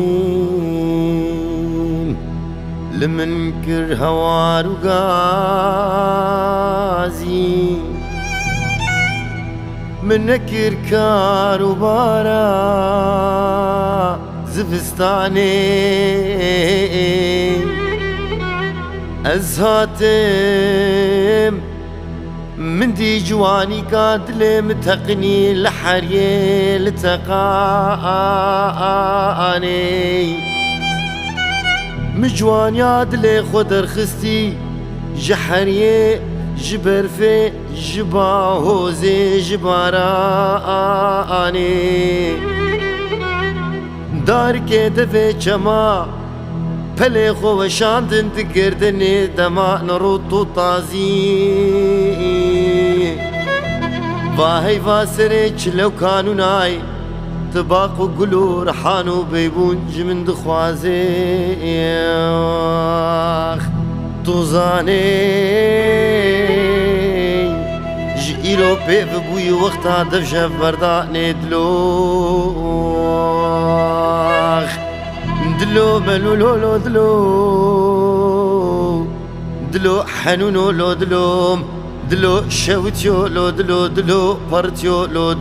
هاغين لمنكر هوار وغازي منكر كار وبارا زفستاني أزهاتم من دي جواني قادل متقني لحريه لتقاني مجوان يادلي خدر خستي جحريه جبرفي جباهوزي جباراني دارك دفي چما پله خو شاندن تگردنی دما نروتو تازی واهی واسره چلو کانونای تباق و گلو رحانو بیبون جمن دخوازی توزانی جئیرو پیو بوی وقتا دفشف بردان دلو ملولو دلو حنونو لو دلو شوتيو لو دلو بارتيو لو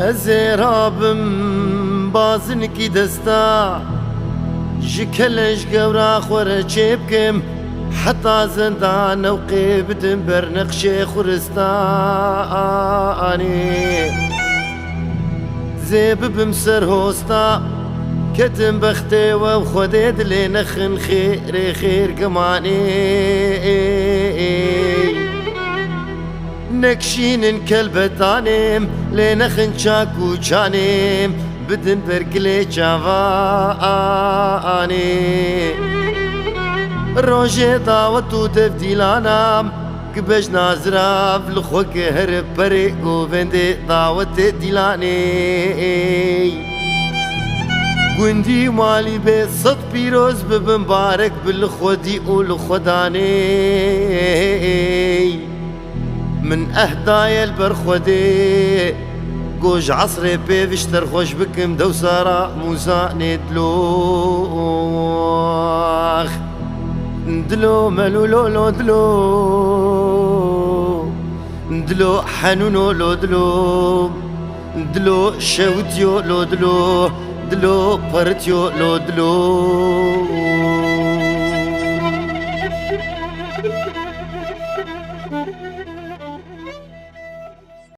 ازرابم بازنکی دستا جکلش گورا خور چیبکم حتی زندان و قیبتم بر نقش خورستانی زیب بمسر هوستا کتم بخته و خودی دلی نخن خیر گمانی نكشين كلبتانيم لنخن شاكو جانيم بدن برقلي جافاني روجي داوتو تبديلانام كبش نازراف لخوك هرب بريقو فندي داوت ديلاني قندي مالي بيت صد بيروز بمبارك بالخودي والخداني من أهدايا البرخودي قوج عصري بيفشتر خوش بكم دوسارة موسى ندلوخ ندلو ملولو ندلو حنونو لو ندلو شوتيو لو دلو بارتيو لو